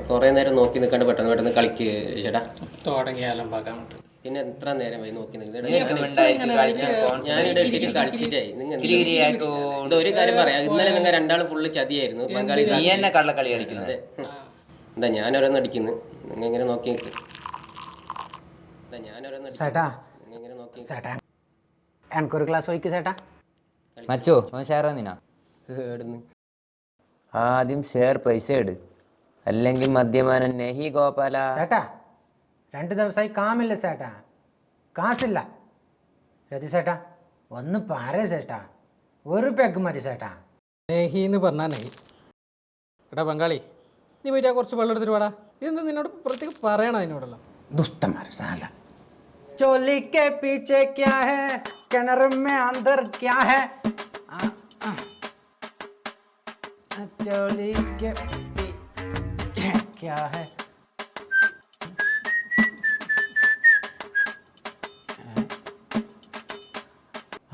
കുറേ നേരം നോക്കി നിൽക്കാണ്ട് പെട്ടെന്ന് പെട്ടെന്ന് കളിക്ക് ചേട്ടാ. തുടങ്ങിയാലും പാക്കാൻ പിന്നെ എത്ര നേരം പോയി നോക്കി ഞാനിവിടെ ഇട്ടിട്ട് കളിച്ചിട്ടായി. നിങ്ങൾ ഒരു കാര്യം പറയാം, ഇന്നലെ നിങ്ങൾ രണ്ടാളും ഫുള്ള് ചതിയായിരുന്നു. ബംഗാളി കള്ളക്കളി കളിക്കുന്നത്. എന്താ ഞാനോരോന്ന് അടിക്കുന്നു, നിങ്ങൾ ഇങ്ങനെ നോക്കി നിൽക്ക്. എനിക്കൊരു ക്ലാസ് വയ്ക്ക് ചേട്ടാ. മച്ചോ ഷെയർ വന്നിനാ? ആദ്യം ഷെയർ പൈസ ഇട്, അല്ലെങ്കിൽ മദ്യപാനം നെഹി ഗോപാല. ചേട്ടാ 2 ദിവസമായി കാമില്ല ചേട്ടാ, കാശില്ല. രതി ചേട്ടാ ഒന്ന് പാരേ ചേട്ടാ, ഒരു പെഗ് മതി ചേട്ടാ. നെഹി എന്ന് പറഞ്ഞാൽ നെഹി. എടാ ബംഗാളി, നീ പോയിട്ട് കുറച്ച് വെള്ളം എടുത്തിട്ട് വേടാ. ഇതെന്താ നിന്നോട് പ്രത്യേകം പറയണം അതിനോടുള്ള ദുഷ്ടന്മാർ സാല. चोली के पीछे क्या है, किनार में अंदर क्या है, चोली के पीछे क्या है.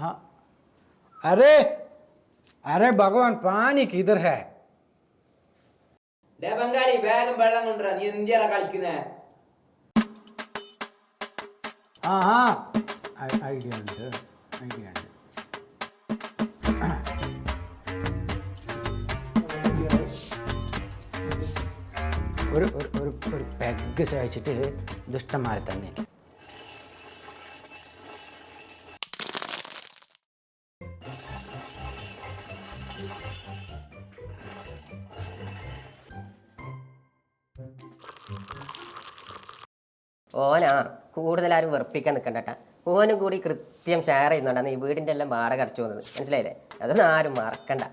हाँ अरे अरे भगवान पानी किधर है? ബംഗാളി വേഗം വെള്ളം കൊണ്ടുവരാ, നീ എന്തിയാ കളിക്കുന്നേ? हाँ हाँ ഐഡിയ ഉണ്ട്, ഐഡിയ ഉണ്ട്. ഒരു ഒരു ഒരു പെഗ് സഹിച്ചിട്ട് ദുഷ്ടന്മാരെ തന്നെ. ഓനാ കൂടുതലാരും വെറുപ്പിക്കാൻ നിൽക്കണ്ടട്ടാ. ഓനും കൂടി കൃത്യം ഷെയർ ചെയ്യുന്നുണ്ടാണ് ഈ വീടിൻ്റെ എല്ലാം വാടക അടച്ചു പോകുന്നത്, മനസ്സിലായില്ലേ? അതൊന്നും ആരും മറക്കണ്ട.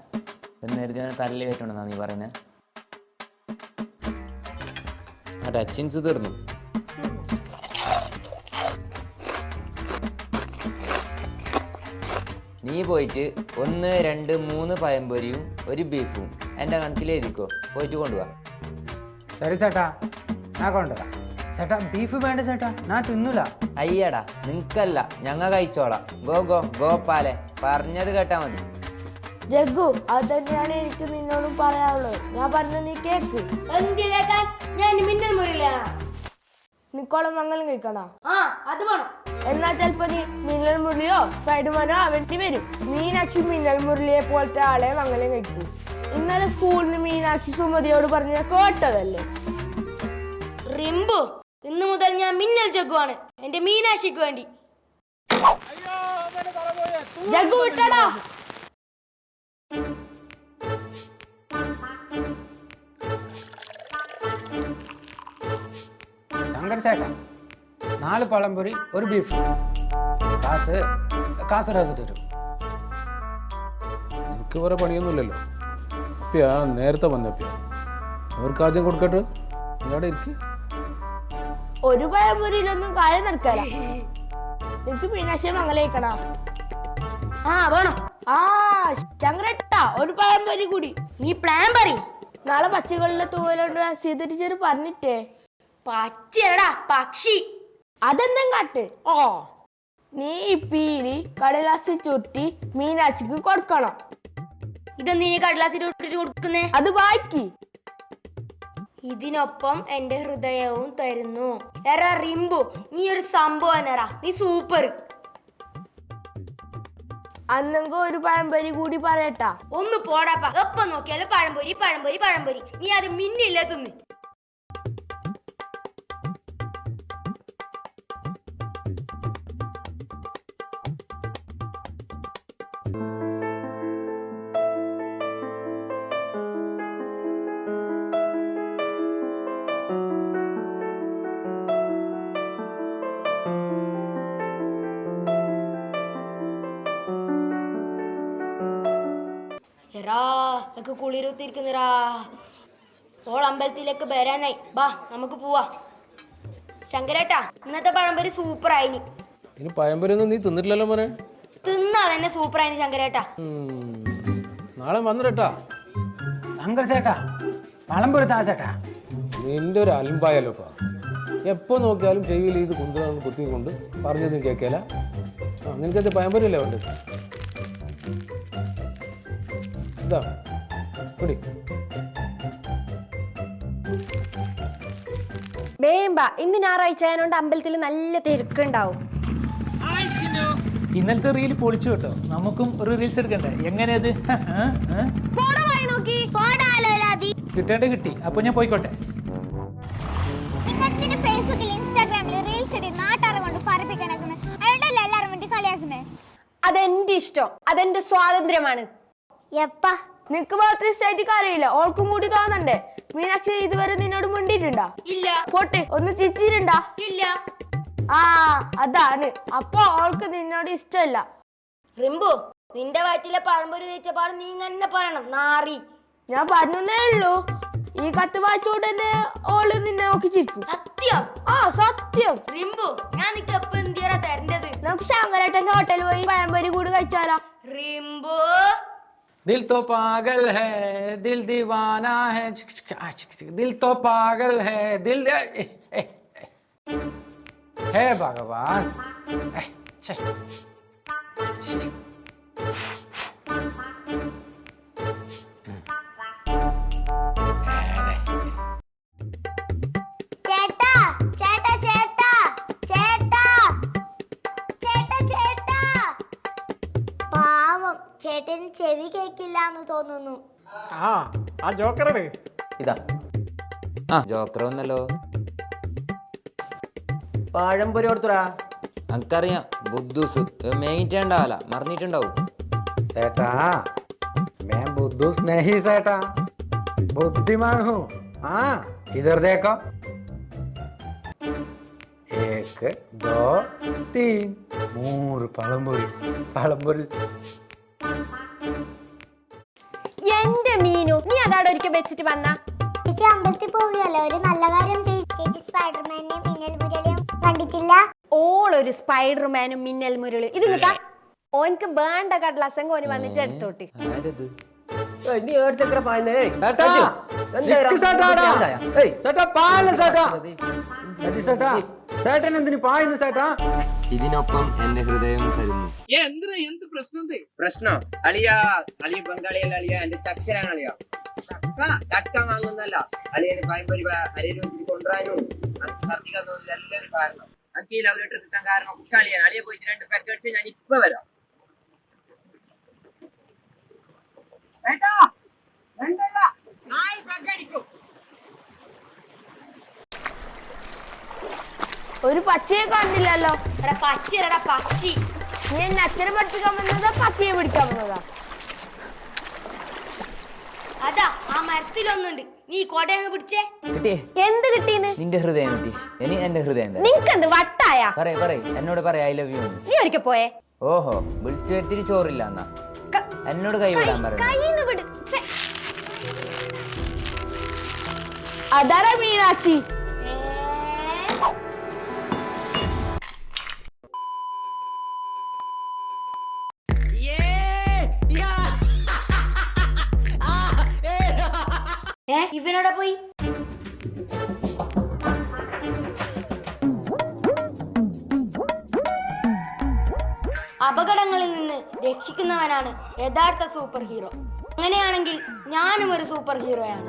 എന്നരുതി തള്ളി കയറ്റണമെന്നാ നീ പറയുന്നത്? ആ ടച്ചിൻസ് തീർന്നു. നീ പോയിട്ട് 1 2 3 പഴംപൊരിയും ഒരു ബീഫും എൻ്റെ കണക്കിൽ എഴുതിക്കോ, പോയിട്ട് കൊണ്ടുപോവാ. ശരി ചേട്ടാ, ഞാൻ കൊണ്ടുവരാം. ചേട്ടാ ബീഫ് വേണ്ട ചേട്ടാ, ഞാൻ തിന്നൂല. അയ്യടാ നിനക്കല്ല, ഞങ്ങൾ കഴിച്ചോളാം. ഗോപാലെ പറഞ്ഞത് കേട്ടാ മതി. ജഗ്ഗു, അത് തന്നെയാണ് എനിക്ക് നിന്നോടും പറയാനുള്ളത്. ഞാൻ പറഞ്ഞ നീ കേക്ക്. എന്ത് കേക്കാൻ? ഞാൻ മിന്നൽ മുറിയിലാണ്. നിക്കോളം മംഗലം കഴിക്കണോ? ആ അത് വേണം. എന്നാൽ ചിലപ്പോ നീ മിന്നൽ മുരളിയോ സ്പൈഡർമാനോ ആവേണ്ടി വരും. മീനാക്ഷി മിന്നൽ മുരളിയെ പോലത്തെ ആളെ മംഗലം കഴിക്കും. ഇന്നലെ സ്കൂളിന് മീനാക്ഷി സുമതിയോട് പറഞ്ഞ കേട്ടതല്ലേ? റിംബു, ഇന്നു മുതൽ ഞാൻ മിന്നൽ ജഗ്ഗുവാണ്, എന്റെ മീനാക്ഷിക്ക് വേണ്ടി. ജഗ്ഗു വിട്ടടാ. ശങ്കർ ചേട്ടാ 4 പഴംപൊരി ഒരു ബീഫ്, കാസർഗോഡ് തരും. എനിക്ക് വേറെ പണിയൊന്നുമില്ലല്ലോ. അപ്പിയാ നേരത്തെ വന്നപ്പിയാ അവർക്ക് ആദ്യം കൊടുക്കട്ടെ. ഇവിടെ ഇരിക്കും. ഒരു പഴംപൊരിയിലൊന്നും കാര്യം നടക്കല. നിനക്ക് മീനാക്ഷി മംഗലയിക്കണ? ആ വേണം. ആ ചങ്ങരട്ടാ, ഒരു പഴംപൊരി കൂടി. നീ പ്ലാൻ പറ. നാളെ പച്ചകളിലെ തൂവലുണ്ട് സീതരിച്ചൊരു പറഞ്ഞിട്ടേ. പച്ചടാ പക്ഷി. അതെന്താ കാട്ട്? ഓ നീ പീലി കടലാസ് ചുറ്റി മീനാക്ഷിക്ക് കൊടുക്കണം. ഇതെന്തിനീ കടലാസിൽ ഇട്ടിട്ട് കൊടുക്കുന്നേ? അത് വായിക്ക്. ഇതിനൊപ്പം എന്റെ ഹൃദയവും തരുന്നു. എറാ റിംബു, നീ ഒരു സംഭവം. നീ സൂപ്പർ. അന്നെങ്കിൽ ഒരു പഴംപൊരി കൂടി പറയട്ടാ. ഒന്ന് പോടാപ്പാ, എപ്പം നോക്കിയാലും പഴംപൊരി പഴംപൊരി പഴംപൊരി. നീ അത് മിന്നില്ല തിന്ന്. കുളിരുത്തിരിക്കുന്നരാ. ഓൾ അമ്പലത്തിലേക്ക് വരാനായി. ബാ നമുക്ക് പോവാ. ശങ്കരേട്ടാ, ഇന്നത്തെ പഴംപൊരി സൂപ്പർ ആയിനി. ഇനി പഴംപൊരി ഒന്നും നീ തിന്നിട്ടില്ലല്ലോ മോനെ? തിന്നാ തന്നെ സൂപ്പർ ആയിനി ശങ്കരേട്ടാ. നാളെ വന്നിട്ടാ. ശങ്കർ ചേട്ടാ പഴംപൊരി താ ചേട്ടാ. നിന്റെ ഒരു അലമ്പായാലോപ്പാ. എപ്പോൾ നോക്കിയാലും ചെവിയിൽ ഇത് കുന്തുകൊണ്ട് കുത്തിക്കൊണ്ട് പറഞ്ഞതും കേൾക്കല. നിനക്കത് പഴംപൊരിയല്ലേ വേണ്ടത്? ഇതാ കുടി. വേമ്പ ഇന്ന് ഞായറാഴ്ച ആയതുകൊണ്ട് അമ്പലത്തിൽ നല്ല തിരക്കുണ്ടാവും. ഇന്നലത്തെ റീൽ പൊളിച്ചു കേട്ടോ. നമുക്കും ഒരു റീൽസ് എടുക്കണ്ടേ? എങ്ങനെയത്? കിട്ടേണ്ട കിട്ടി. അപ്പൊ ഞാൻ പോയിക്കോട്ടെ. ഫേസ്ബുക്കിൽ ഇൻസ്റ്റാഗ്രാമിൽ റീൽസ് ഇടി നാട്ടാരെ കൊണ്ട് പറപ്പിക്കണേ. അയാളല്ലേ എല്ലാരും വേണ്ടി കളിയാക്കുന്നേ. അതെന്റെ ഇഷ്ടം, അതെന്റെ സ്വാതന്ത്ര്യമാണ്. എപ്പാ നിനക്ക് മാത്രം ഇഷ്ടമായിട്ട് കാര്യമില്ല, ഓൾക്കും കൂടി തോന്നണ്ടേ? മീനാക്ഷി ഇതുവരെ നിന്നോട് മിണ്ടിയിട്ടുണ്ടാ? ഇല്ല. പോട്ടെ, ഒന്ന് ചിരിച്ചിട്ടുണ്ടാ? ഇല്ല. ആ അതാണ്, അപ്പൊ ഓൾക്ക് നിന്നോട് ഇഷ്ടമല്ല. റിംബു, നിന്റെ വയറ്റിലെ പഴംപൊരി തേച്ചപ്പാട് നീ തന്നെ പറയണം, നാറി. ഞാൻ പറഞ്ഞേ ഉള്ളൂ. ഈ കത്ത് വായിച്ചോടന്നെ ഓള് നിന്നെ നോക്കി ചിരിക്കും. സത്യം? ആ സത്യം. റിംബു, ഞാൻ നിനക്ക് എപ്പോ എന്തിയാ തരേണ്ടത്? നമുക്ക് ശങ്കരേട്ടന്റെ ഹോട്ടലിൽ പോയി പഴംപൊരി കൂടി കഴിച്ചാലോ? റിംബു, दिल तो पागल है, दिल दीवाना है, दिल तो पागल है, दिल हे भगवान. ചേട്ടാ ചേട്ടാ ചേട്ടാ ചേട്ടാ ചേട്ടാ ചേട്ടാ. പാവം ചേട്ടന് ചെവി കേക്കില്ല എന്ന് തോന്നുന്നു. ആ ജോക്കറാണ്. ഇതാ ആ ജോക്കർ വന്നല്ലോ. പഴംപൊരി കൊടുത്തുടാ. നമുക്കറിയാം ബുദ്ധൂസ് മേങ്ങിട്ടുണ്ടാവല, മറന്നിട്ടുണ്ടാവും. सेठा मैं बुद्धूस नहीं सेठा, बुद्धिमान हूँ. हाँ इधर देखो, 1 2 3 3 പഴംപൊരി. എന്റെ മീനു, നീ അതാടെ ഒരിക്കൽ വെച്ചിട്ട് വന്ന. ചേച്ചി അമ്പലത്തിൽ പോവുകയല്ലോ, ഒരു നല്ല കാര്യം ചെയ്യും. ചേച്ചി സ്പൈഡർമാനെയും മിന്നൽ മുരളിയും കണ്ടിട്ടില്ല? ഓളൊരു സ്പൈഡർമാനും മിന്നൽ മുരളി. ഇത് നിൽക്കാ, ഓനക്ക് വേണ്ട കടലാസംഗ ഓന് വന്നിട്ട് എടുത്തോട്ട്. ആരത്? നീ ഏടുത്തക്കറ പായുന്നേ? ചേട്ടൻ എന്തിനു പായുന്നു ചേട്ടാ? ഇതിനൊപ്പം എന്റെ ഹൃദയം തരുന്നു. എന്ത് പ്രശ്നം? പ്രശ്നോ? അളിയ ബംഗാളിയല്ല അളിയ, എന്റെ ചക്കരാണ് അളിയ. ചക്ക വാങ്ങുന്നല്ല അളിയന് പഴംപൊരി അരിയിൽ വെച്ചിട്ട് കൊണ്ടുവരാനും ഛർദിക്കാൻ തോന്നുന്നില്ല എല്ലാവരും കാരണം. എനിക്ക് ഈ ലവ് ലെറ്റർ കിട്ടാൻ കാരണം ഒക്കെ അളിയാണ്. അളിയെ പോയിട്ട് 2 പാക്കറ്റ് ഞാൻ ഇപ്പൊ വരാം. ഒരു പച്ചയെ കണ്ടില്ലല്ലോ. പച്ചയടാ പച്ചി. നീ എന്നെ അച്ഛനെ പഠിപ്പിക്കാൻ വന്നതാ പച്ചയെ പിടിക്കാൻ വന്നതാ? അതാ ആ മരത്തിലൊന്നുണ്ട്, നീ കോടയങ്ങ് പിടിച്ചേ. കിട്ടിയേ? എന്ത് കിട്ടീന്ന്? നിന്റെ ഹൃദയം കിട്ടി. ഇനി എന്റെ ഹൃദയം തരാം. നിനക്കെന്ത് വട്ടായ? പറയ് എന്നോട് പറ ഐ ലവ് യു. നീ ഒരിക്കൽ പോയേ. ഓഹോ, വിളിച്ചു വരുത്തിരി ചോറില്ല എന്നാ എന്നോട് കൈ വിടാൻ പറഞ്ഞു. കൈന്ന് വിട്. അതാരാ മീനാക്ഷി? ഇവനോടെ പോയി. അപകടങ്ങളിൽ നിന്ന് രക്ഷിക്കുന്നവനാണ് യഥാർത്ഥ സൂപ്പർ ഹീറോ. അങ്ങനെയാണെങ്കിൽ ഞാനും ഒരു സൂപ്പർ ഹീറോയാണ്.